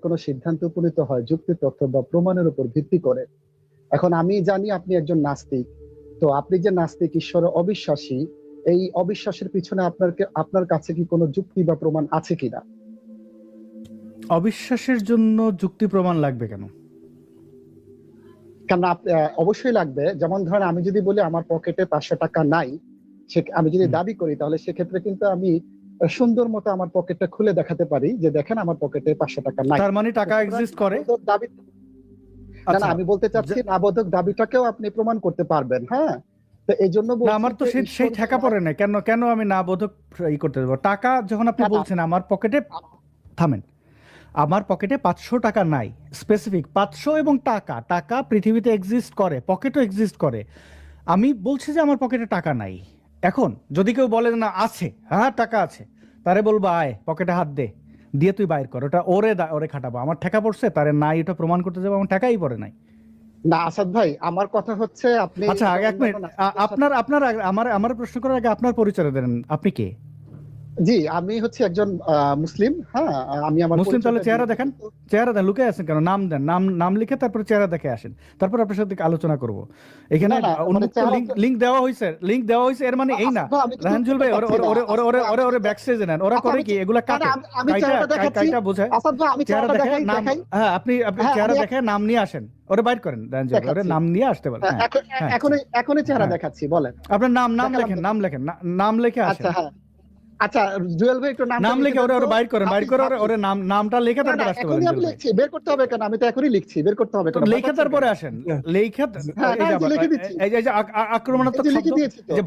কোনো সিদ্ধান্ত উপনীত হয় যুক্তি তথ্য বা প্রমাণের উপর ভিত্তি করে। এখন আমি জানি আপনি একজন নাস্তিক, তো আপনি যে নাস্তিক, ঈশ্বরে অবিশ্বাসী, এই অবিশ্বাসের পিছনে আপনার কাছে কি কোনো যুক্তি বা প্রমাণ আছে কিনা? অবিশ্বাসের জন্য যুক্তি প্রমাণ লাগবে কেন? কারণ অবশ্যই লাগবে। যেমন ধরেন আমি যদি বলি আমার পকেটে 500 টাকা নাই, আমি যদি দাবি করি, তাহলে সেক্ষেত্রে কিন্তু আমি সুন্দর মতো আমার পকেটটা খুলে দেখাতে পারি যে দেখেন আমার পকেটে 500 টাকা নাই। তার মানে টাকা এক্সিস্ট করে। দাবি না, আমি বলতে চাচ্ছি নাবোধক দাবিটাকেও আপনি প্রমাণ করতে পারবেন। হ্যাঁ, তো এই জন্য আমার তো সেই ঠেকা পড়ে না। কেন আমি নাবোধক করতে দেবো? টাকা যখন আপনি বলছেন আমার পকেটে, থামেন, আমার পকেটে 500 টাকা নাই, স্পেসিফিক 500 এবং টাকা পৃথিবীতে এক্সিস্ট করে, পকেটও এক্সিস্ট করে। আমি বলছি যে আমার পকেটে টাকা নাই। এখন যদি কেউ বলে না আছে, হ্যাঁ টাকা আছে, তারে বলবো আয় পকেটে হাত দিয়ে তুই বাইর কর, ওটা ওরে খাটাবো। আমার ঠেকা পড়ছে, তারে নাই এটা প্রমাণ করতে যাবো, আমার ঠেকাই পড়ে নাই। না আসাদ ভাই, আমার কথা হচ্ছে আপনি, আচ্ছা আগে 1 মিনিট, আমার প্রশ্ন করার আগে আপনার পরিচয় দেন, আপনি কে? জি, আমি হচ্ছে একজন মুসলিম। হ্যাঁ, আমি আমার মুসলিম। তাহলে চেহারা দেখান, চেহারা দেন, লুকে আছেন কেন? নাম দেন, নাম লিখে তারপরে চেহারা দেখে আসেন, তারপর আপনার সাথে আলোচনা করব। এখানে উন্মুক্ত লিংক দেওয়া হয়েছে, এর মানে এই না রাহানজুল ভাই ওরে ব্যাক স্টেজে নেন। ওরা করে কি এগুলা কাইটা বোঝায়। চেহারা দেখে নাম, হ্যাঁ আপনি চেহারা দেখে নাম নিয়ে আসেন, ওরে বাইর করেন রাহানজুল ভাই, ওরে নাম নিয়ে আসতে পারেন। এখনই চেহারা দেখাচ্ছি, বলেন আপনার নাম লেখে আসেন। আচ্ছা জুয়েল ভাই, একটু নাম লিখে ওরে বাইর করেন, ওরে নামটা লিখে তারপর আসতে বলেন। আমি লিখছি, বের করতে হবে কেন? আমি তো এখনই লিখছি, বের করতে হবে কেন? লিখে তারপরে আসেন, লিখে এই যে আক্রমণাত্মক শব্দ, যে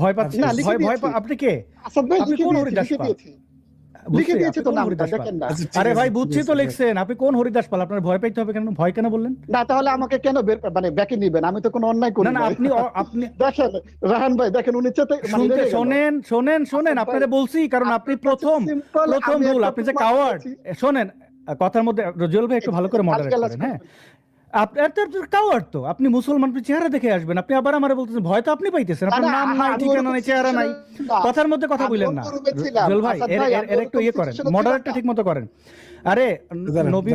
ভয় পাচ্ছেন, ভয় আপনি কে? আসাদ ভাই আপনি কোন হরিদাস পাল? লিখে দিয়েছি তো নামটা, দেখেন না। আরে ভাই বুঝছি তো লিখছেন, আপনি কোন হরিদাস পাল? আপনার ভয় পাইতে হবে কেন? ভয় কেন বললেন? না তাহলে আমাকে কেন ব্যাকে নিবেন? আমি তো কোনো অন্যায় করি না। আপনি দেখেন রাহান ভাই, দেখেন উনি শোনেন আপনারে বলছি, কারণ আপনি প্রথম রুল, আপনি যে কাওয়ার্ড। শোনেন কথার মধ্যে রজুল ভাই একটু ভালো করে মডারেট করেন। হ্যাঁ, আপনার কাওয়ার্ড তো, আপনি মুসলমান, চেহারা দেখে আসবেন। আপনি আবার আমারে বলতেছেন ভয় তো আপনি পাইতেছেন, আপনার নাম নাই, ঠিকানা নাই, চেহারা নাই, কথার মধ্যে কথা বললেন না। রজুল ভাই এর একটু করেন, মডারেটটা ঠিক মতো করেন। আরে নবী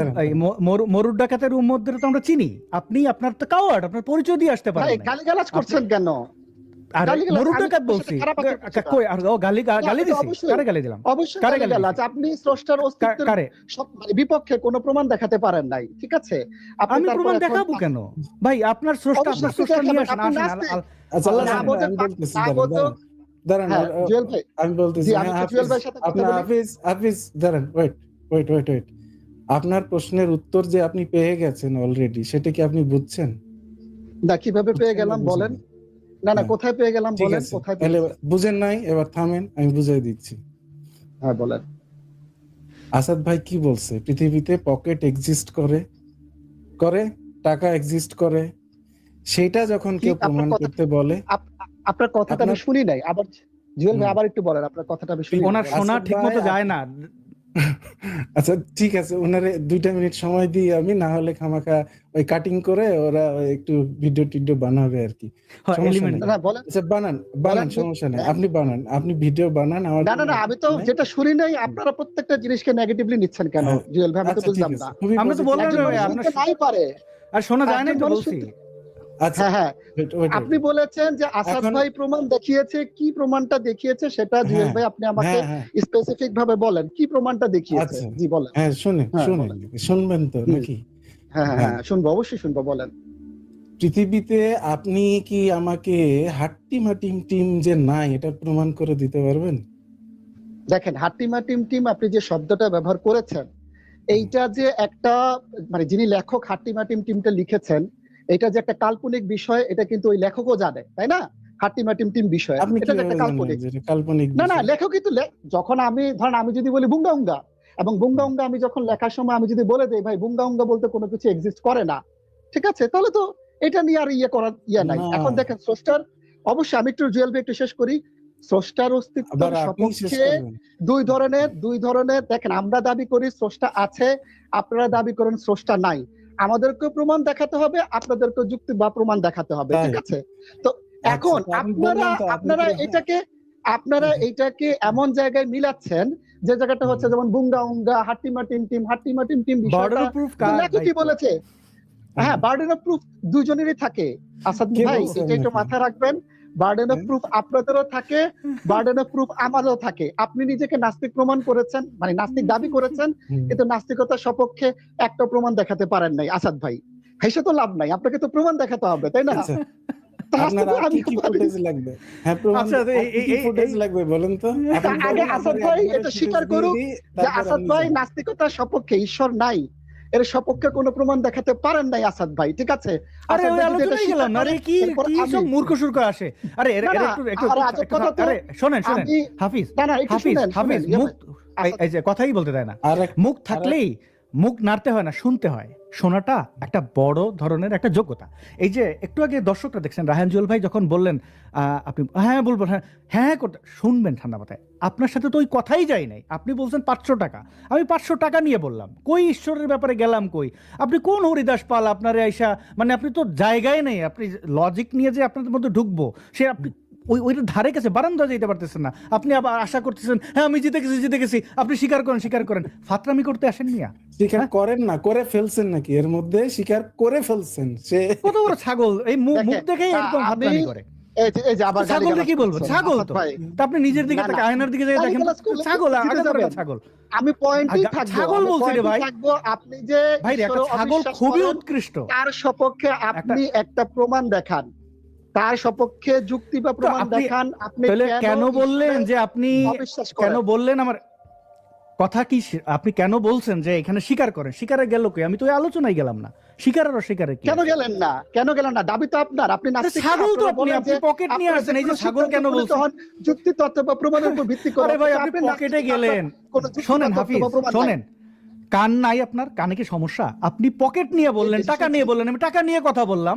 মরুর ডাকাতের উম্মতদের তো আমরা চিনি, আপনি আপনার তো কাওয়ার্ড, আপনার পরিচয় দিয়ে আসতে পারেন। গালিগালাজ করছেন কেন? আপনি স্রষ্টার অস্তিত্বের বিপক্ষে কোনো প্রমাণ দেখাতে পারেন নাই, ঠিক আছে? আমি প্রমাণ দেখাবো কেন ভাই? আপনার স্রষ্টা নিয়ে আসেন। আমি বলতেছি, আপনার প্রশ্নের উত্তর যে আপনি পেয়ে গেছেন অলরেডি, সেটা কি আপনি বুঝছেন? না, কিভাবে পেয়ে গেলাম বলেন? না কোথায় পেয়ে গেলাম বলেন, কোথায় বুঝেন নাই? এবার থামেন, আমি বুঝাই দিচ্ছি। হ্যাঁ বলেন। আসাদ ভাই কি বলছে? পৃথিবীতে পকেট এক্সিস্ট করে টাকা এক্সিস্ট করে, সেটা যখন কেউ প্রমাণ করতে বলে। আপনার কথাটা আমি শুনি নাই, আবার জুয়েল ভাই আবার একটু বলেন, আপনার কথাটা আমি শুনি। ওনার শোনা ঠিকমতো যায় না। আচ্ছা ঠিক আছে, ওনারে 2 মিনিট সময় দিই আমি, না হলে খামাখা ওই কাটিং করে ওরা একটু ভিডিও বানাবে আর কি। আচ্ছা বানান, সমস্যা নেই, আপনি বানান, আপনি ভিডিও বানান। না আমি তো যেটা শুনি নাই, আপনারা প্রত্যেকটা জিনিসকে নেগেটিভলি নিচ্ছেন কেন জুয়েল ভাই? আমি তো বুঝলাম না। আমরা তো বললাম আপনার নাই পারে, আর শোনা যায় না তো বলছি। আচ্ছা হ্যাঁ, আপনি বলেছেন যে আসাদ ভাই প্রমাণ দেখিয়েছে, কি প্রমাণটা দেখিয়েছে সেটা জুয়েল ভাই আপনি আমাকে স্পেসিফিক ভাবে বলেন, কি প্রমাণটা দেখিয়েছে? জি বলেন। হ্যাঁ শুনবেন তো নাকি? হ্যাঁ শুনবো, অবশ্যই শুনবো, বলেন। পৃথিবীতে আপনি কি আমাকে হাট্টিমাটিম টিম যে নাই এটা প্রমাণ করে দিতে পারবেন? দেখেন, হাট্টিমাটিম টিম আপনি যে শব্দটা ব্যবহার করেছেন, এইটা যে একটা মানে যিনি লেখক হাট্টিমাটিম টিমটা লিখেছেন, এটা যে একটা কাল্পনিক বিষয়, এটা কিন্তু ওই লেখকও জানে, তাই না? হাট্টিমাটিম টিম বিষয় এটা একটা কাল্পনিক না, লেখক কিন্তু যখন আমি ধরেন আমি যদি বলি বুঙ্গা উঙ্গা, এবং বুঙ্গা উঙ্গা আমি যখন লেখার সময় আমি যদি বলে দেই ভাই বুঙ্গা উঙ্গা বলতে কোনো কিছু এক্সিস্ট করে না, ঠিক আছে, তাহলে তো এটা নিয়ে আর করার নাই। এখন দেখেন স্রষ্টার, অবশ্যই আমি একটু জুয়েল ভাই একটু শেষ করি। স্রষ্টার অস্তিত্বের সপক্ষে দুই ধরনের দেখেন, আমরা দাবি করি স্রষ্টা আছে, আপনারা দাবি করেন স্রষ্টা নাই। আমাদেরকে প্রমাণ দেখাতে হবে, আপনাদেরকে যুক্তি বা প্রমাণ দেখাতে হবে, ঠিক আছে? তো এখন আপনারা এটাকে এমন জায়গায় মিলাচ্ছেন যে জায়গাটা হচ্ছে যেমন বুঙ্গা উঙ্গা হাট্টিমা টিম টিম বিষয়টা লেখক কি বলেছে? হ্যাঁ, বার্ডেন অফ প্রুফ দুজনেরই থাকে আসাদ ভাই, এটা একটু মাথায় রাখবেন। বার্ডেন অফ প্রুফ আপনাদেরও থাকে, বার্ডেন অফ প্রুফ আমারও থাকে। আপনি নিজেকে নাস্তিক প্রমাণ করেছেন, মানে নাস্তিক দাবি করেছেন, কিন্তু নাস্তিকতার সপক্ষে একটা প্রমাণ দেখাতে পারেন নাই আসাদ ভাই। হেসে তো লাভ নাই, আপনাকে তো প্রমাণ দেখাতে হবে, তাই না? আগে আসাদ ভাই এটা স্বীকার করুক যে আসাদ ভাই নাস্তিকতার সপক্ষে, ঈশ্বর নাই এর সপক্ষে কোনো প্রমাণ দেখাতে পারেন নাই আসাদ ভাই, ঠিক আছে? আরে ওই আলোচনায় গেলাম না, আরে কি কি সব মূর্খ সুর্খ আসে। আরে আরে শুনেন হাফিজ, হাফিজ মুখ এই যে কথাই বলতে দেয় না। মুখ থাকলেই মুখ নাড়তে হয় না, শুনতে হয়। শোনাটা একটা বড় ধরনের একটা যোগ্যতা। এই যে একটু আগে দর্শকরা দেখছেন রায়হান জুয়েল ভাই যখন বললেন আপনি হ্যাঁ বলবো, হ্যাঁ শুনবেন ঠান্ডা মাথায়। আপনার সাথে তো ওই কথাই যায় নাই। আপনি বলছেন 500 টাকা, আমি 500 টাকা নিয়ে বললাম, কই ঈশ্বরের ব্যাপারে গেলাম কই? আপনি কোন হরিদাস পাল আপনারে আইসা, মানে আপনি তো জায়গায় নেই। আপনি লজিক নিয়ে যে আপনাদের মধ্যে ঢুকবো, সে আপনি ওইটা ধারে কাছে বারান্দা যেতে পারতেছেন না। আপনি আবার আশা করতেছেন হ্যাঁ আমি জিতে গেছি। আপনি স্বীকার করেন। ফাতরামি করতে আসেন মিয়া, স্বীকার করেন না, করে ফেলছেন নাকি? এর মধ্যে স্বীকার করে ফেলছেন। সে কত বড় ছাগল, এই মুখ দেখেই এরকম ফাতরামি করে। ছাগল কি বলবো? ছাগল তো আপনি নিজের দিকে তাকে আয়নার দিকে দেখেন, ছাগল ছাগল। আমি পয়েন্টই থাকবো, ছাগল বলছি রে ভাই। আপনি যে ভাই একটা ছাগল খুবই উৎকৃষ্ট, তার সপক্ষে আপনি একটা প্রমাণ দেখান, তার সপক্ষে যুক্তি বা প্রমাণ দেখান। আপনি কেন বললেন যে আপনি কেন বললেন আমার কথা কি? আপনি কেন বলছেন যে এখানে স্বীকার করেন? স্বীকারে গেল কই? আমি তো আলোচনায় গেলাম না। স্বীকারের অস্বীকারে কি? কেন গেলেন না? দাবি তো আপনার, আপনি নাস্তিক। ছাগল তো আপনি পকেট নিয়ে আসছেন। এই যে ছাগল কেন বলছেন? তখন যুক্তি তথ্য বা প্রমাণের উপর ভিত্তি করে। আরে ভাই আপনি পকেটে গেলেন। শোনেন হাফিজ, শোনেন, কান নাই আপনার? কানে কি সমস্যা? আপনি পকেট নিয়ে বললেন, টাকা নিয়ে বললেন, আমি টাকা নিয়ে কথা বললাম।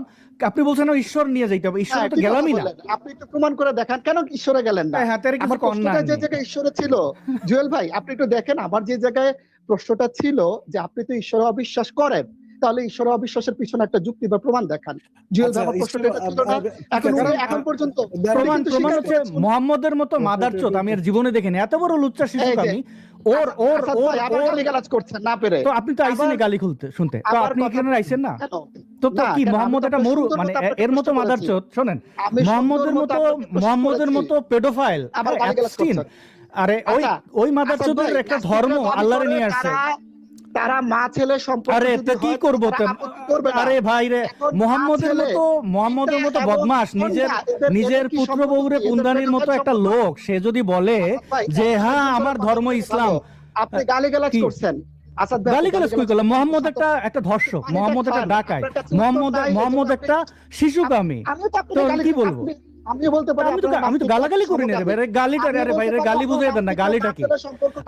আপনি বলছেন ঈশ্বর নিয়ে যাইতে হবে। ঈশ্বর তো গেলামই না। আপনি একটু প্রমাণ করে দেখান কেন ঈশ্বরে গেলেন না? আমার প্রশ্নটা যে জায়গায় ঈশ্বরে ছিল, জুয়েল ভাই আপনি একটু দেখেন, আমার যে জায়গায় প্রশ্নটা ছিল যে আপনি তো ঈশ্বরে অবিশ্বাস করেন, তাহলে ঈশ্বর অবিশ্বাসের পিছনে একটা যুক্তি বা প্রমাণ দেখান। জুয়েল ভাই আমার প্রশ্নটা ছিল না, এখন পর্যন্ত প্রমাণ হচ্ছে মুহাম্মদের মতো মাদারচোদ আমি আর জীবনে দেখিনি। এত বড় লুচ্চা শিশু আমি। ওর গালিগালাজ করছেন না পেরে। তো আপনি তো আইছেন গালি শুনতে, তো আপনি এখানে আইছেন না? তো কি মুহাম্মদ এটা মরু, মানে এর মতো মাদারচোদ? শোনেন, মুহাম্মদের মতো পেডোফাইল, আরে ওই মাদারচোদের একটা ধর্ম আল্লাহরে নিয়ে আসছে। তারা মা ছেলে সম্পর্ক। আরে তো কি করবো? আরে ভাই রে, মুহাম্মদের মতো বদমাশ, নিজের পুত্র বউরে কুন্দানির মতো একটা লোক, সে যদি বলে যে হ্যাঁ আমার ধর্ম ইসলাম, আপনি গালিগালাজ করছেন। গালিগালাজ কই করলাম? মুহাম্মদ একটা ধর্ষক, মুহাম্মদ একটা ডাকাত, মুহাম্মদ একটা শিশুকামী। তো কি বলবো? আমি তো গালাগালি করি না রে ভাই। গালিটা রে ভাই, গালি বুঝিয়ে দেন না। গালিটা কি?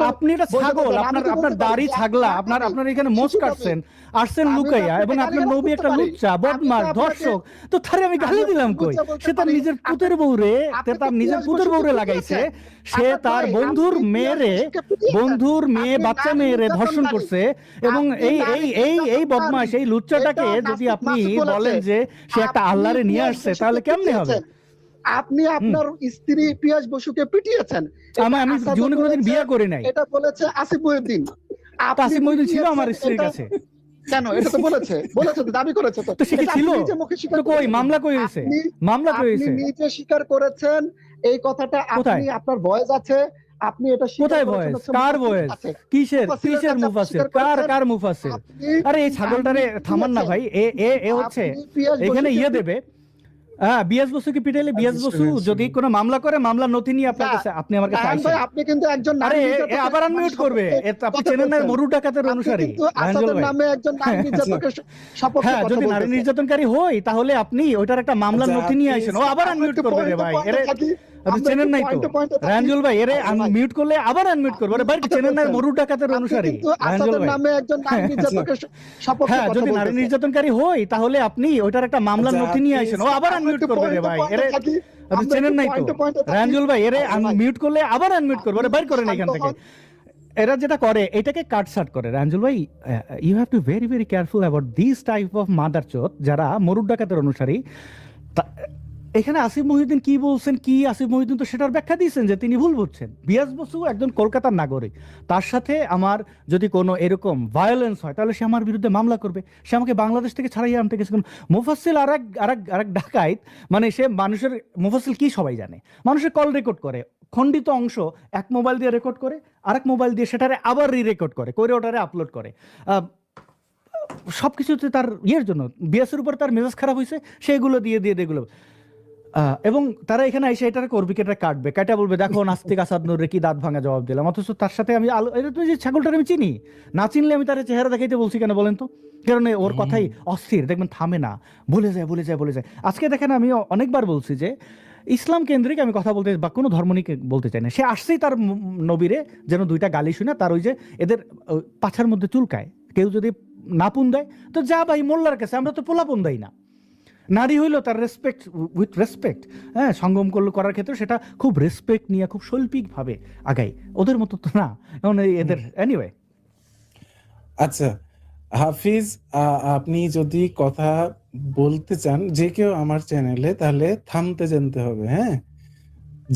আপনি এটা ছাগল, আপনার দাড়ি ছাগলা, আপনার এখানে মোচ কাটছেন, আসছেন লুকাইয়া, এবং আপনার নবী একটা লুচ্চা বদমাশ ধর্ষক। তো তারে আমি গালি দিলাম কই? সে তার নিজের পুতের বউরে লাগাইছে। সে তার বন্ধুর মেয়ে বাচ্চা মেয়েরে ধর্ষণ করছে। এবং এই বদমাশ, এই লুচ্চাটাকে যদি আপনি বলেন যে সে একটা আল্লাহরে নিয়ে আসছে, তাহলে কেমনে হবে? আপনি আপনার স্ত্রী পিয়াস বসুকে পিটিয়েছেন। আমি জীবনে কোনোদিন বিয়ে করি নাই। এটা বলেছে আসিফ মহিউদ্দিন। আসিফ মহিউদ্দিন ছিল আমার স্ত্রীর কাছে। কেন? এটা তো বলেছে তো, দাবি করেছে তো। তো সে কি ছিল? তো কই মামলা কই হইছে? আপনি নিজে স্বীকার করেছেন এই কথাটা। আপনি আপনার ভয়েস আছে, আপনি এটা কোথায় ভয়েস? কার ভয়েস? কিসের মুফাসসির? কার মুফাসসির? আরে এই ছাগলটারে থামান না ভাই। এ হচ্ছে এখানে দেবে। বিএস বসুকে পিটাইলে বিএস বসু যদি কোনো মামলা করে, মামলা নথি নিয়ে আপনার কাছে, আপনি আমার কাছে আইছেন। আপনি কিন্তু একজন আরে আবার আনমিউট করবে। আপনি চেনেন না মরু ডাকাতের অনুসারী রাঞ্জল ভাই? নামে একজন নারী নির্যাতনের সপক্ষে হ্যাঁ, যদি নারী নির্যাতনকারী হই তাহলে আপনি ওইটার একটা মামলার নথি নিয়ে আইছেন। ও আবার আনমিউট করবে রে ভাই। আপনি চেনেন নাই তো রাঞ্জল ভাই? মিউট করলে আবার আনমিউট করবে। আরে ভাই চেনেন না মরু ডাকাতের অনুসারী রাঞ্জল ভাই? নামে একজন নারী নির্যাতনের সপক্ষে। হ্যাঁ, যদি নারী নির্যাতনকারী হই তাহলে আপনি ওইটার একটা মামলার নথি নিয়ে আইছেন। ও আবার আনমিউট করবে রে ভাই। আপনি চেনেন নাই তো রাঞ্জল ভাই? মিউট করলে আবার আনমিউট করবে। আরে বাইর করেন এখান থেকে। এরা যেটা করে এটাকে কাটসাট করে। রাঞ্জল ভাই, you have to very very careful about this type of মাদারচোদ যারা মরুড ডাকাতের অনুসারী। এখানে আসিফ মহিউদ্দিন কি বলছেন, কি আসিফ মহিউদ্দিন তো সেটার ব্যাখ্যা দিয়েছেন যে তিনি ভুল বুঝছেন। বিয়াস বসু একজন কলকাতার নাগরিক, তার সাথে আমার যদি কোনো এরকম ভায়োলেন্স হয় তাহলে সে আমার বিরুদ্ধে মামলা করবে, সে আমাকে বাংলাদেশ থেকে ছাড়াইয়া আনতে গেছে। মুফাসসিল আরেক ডাকাইত, মানে সে মানুষের, মুফাসসিল কি সবাই জানে, মানুষের কল রেকর্ড করে, খণ্ডিত অংশ এক মোবাইল দিয়ে রেকর্ড করে, আরেক মোবাইল দিয়ে সেটারে আবার রেকর্ড করে ওটারে আপলোড করে। সবকিছুতে তার ইয়ের জন্য, বিএসের উপর তার মেজাজ খারাপ হয়েছে, সেগুলো দিয়ে এগুলো এবং তারা এখানে এসে এটার করবি, কেটে কাটবে, কাটা বলবে দেখো নাস্তিক আসাদ নূরে কি দাঁত ভাঙা জবাব দিলাম। অথচ তার সাথে আমি এটা তুমি যে ছাগলটার আমি চিনি না, চিনলে আমি তার চেহারা দেখাইতে বলছি কেন বলেন তো? কারণ ওর কথাই অস্থির, দেখবেন থামে না, বলে যায়। আজকে দেখেন আমি অনেকবার বলছি যে ইসলাম কেন্দ্রিক আমি কথা বলতে বা কোনো ধর্ম নিয়ে বলতে চাই না। সে আসছেই তার নবীরে যেন দুইটা গালি শুনে তার ওই যে এদের পাছার মধ্যে চুলকায়, কেউ যদি নাপুন দেয় তো যা ভাই মোল্লার কাছে, আমরা তো পোলাপন দেই না। নারী হইলো তার রেসপেক্ট, উইথ রেসপেক্ট, হ্যাঁ, সঙ্গম করার ক্ষেত্রে সেটা খুব রেসপেক্ট নিয়ে খুব শৈল্পিকভাবে আগাই, ওদের মতো তো না এদের। এনিওয়ে, আচ্ছা হাফিজ, আপনি যদি কথা বলতে চান যে কেউ আমার চ্যানেলে, তাহলে থামতে জানতে হবে। হ্যাঁ,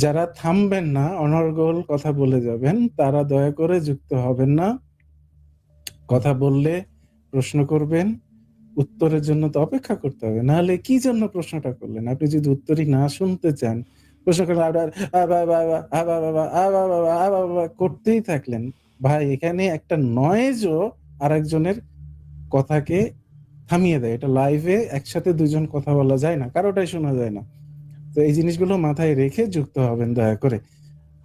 যারা থামবেন না, অনর্গল কথা বলে যাবেন, তারা দয়া করে যুক্ত হবেন না। কথা বললে প্রশ্ন করবেন, উত্তরের জন্য তো অপেক্ষা করতে হবে, নাহলে কি জন্য প্রশ্নটা করলেন? আপনি যদি উত্তরই না শুনতে চান, প্রশ্ন করলেন করতেই থাকলেন, ভাই এখানে একটা নয়েজও আরেকজনের কথাকে থামিয়ে দেয়। এটা লাইভে একসাথে দুজন কথা বলা যায় না, কারোটাই শোনা যায় না। তো এই জিনিসগুলো মাথায় রেখে যুক্ত হবেন দয়া করে।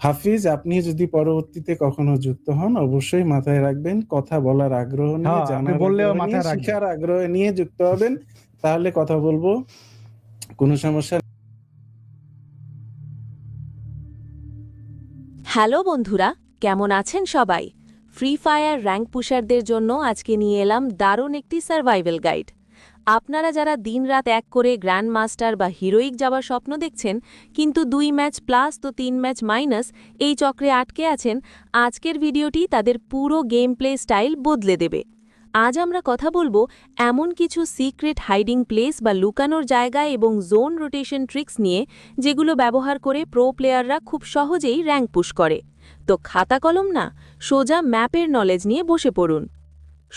হাফিজ, আপনি যদি পরবর্তীতে কখনো যুক্ত হন, অবশ্যই মাথায় রাখবেন কথা বলার আগ্রহ নিয়ে, জানার আগ্রহ নিয়ে, শিখার আগ্রহ নিয়ে যুক্ত হবেন, তাহলে কথা বলবো, কোনো সমস্যা। হ্যালো বন্ধুরা, কেমন আছেন সবাই? ফ্রি ফায়ার র্যাঙ্ক পুশারদের জন্য আজকে নিয়ে এলাম দারুণ একটি সার্ভাইভাল গাইড। আপনারা যারা দিনরাত এক করে গ্র্যান্ড মাস্টার বা হিরোইক যাওয়ার স্বপ্ন দেখছেন, কিন্তু 2 ম্যাচ প্লাস তো 3 ম্যাচ মাইনাস এই চক্রে আটকে আছেন, আজকের ভিডিওটি তাদের পুরো গেম প্লে স্টাইল বদলে দেবে। আজ আমরা কথা বলবো এমন কিছু সিক্রেট হাইডিং প্লেস বা লুকানোর জায়গা এবং জোন রোটেশন ট্রিক্স নিয়ে, যেগুলো ব্যবহার করে প্রো প্লেয়াররা খুব সহজেই র্যাঙ্ক পুশ করে। তো খাতা কলম না, সোজা ম্যাপের নলেজ নিয়ে বসে পড়ুন।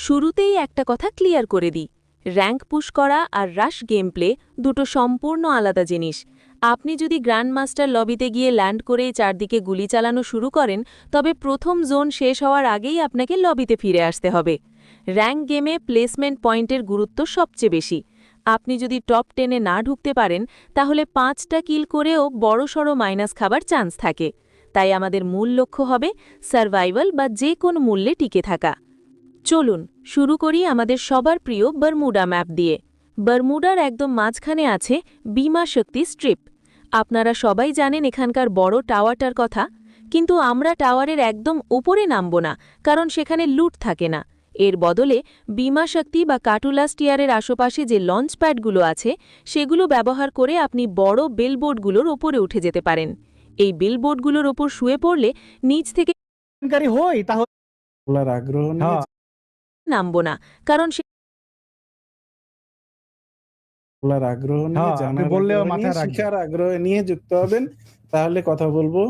শুরুতেই একটা কথা ক্লিয়ার করে দিই, র্যাঙ্ক পুশ করা আর রাশ গেম প্লে দুটো সম্পূর্ণ আলাদা জিনিস। আপনি যদি গ্র্যান্ড মাস্টার লবিতে গিয়ে ল্যান্ড করে চারদিকে গুলি চালানো শুরু করেন, তবে প্রথম জোন শেষ হওয়ার আগেই আপনাকে লবিতে ফিরে আসতে হবে। র্যাঙ্ক গেমে প্লেসমেন্ট পয়েন্টের গুরুত্ব সবচেয়ে বেশি। আপনি যদি টপ 10-এ না ঢুকতে পারেন, তাহলে 5টা কিল করেও বড়সড় মাইনাস খাবার চান্স থাকে। তাই আমাদের মূল লক্ষ্য হবে সার্ভাইভাল বা যে কোনো মূল্যে টিকে থাকা। চলুন শুরু করি আমাদের সবার প্রিয় বারমুডা ম্যাপ দিয়ে। বারমুডার একদম মাঝখানে আছে বিমা শক্তি স্ট্রিপ। আপনারা সবাই জানেন এখানকার বড় টাওয়ারটার কথা, কিন্তু আমরা টাওয়ারের একদম উপরে নামব না, কারণ সেখানে লুট থাকে না। এর বদলে বিমা শক্তি বা কাটুলাস টিয়ারের আশেপাশে যে লঞ্চ প্যাডগুলো আছে, সেগুলো ব্যবহার করে আপনি বড় বিলবোর্ডগুলোর ওপরে উঠে যেতে পারেন। এই বিলবোর্ডগুলোর ওপর শুয়ে পড়লে নিচ থেকে আগ্রহ নিয়ে নামব না, কারণ আগ্রহ নিয়ে, জানার আগ্রহ নিয়ে, শিখার আগ্রহ নিয়ে যুক্ত হবেন, তাহলে কথা বলবো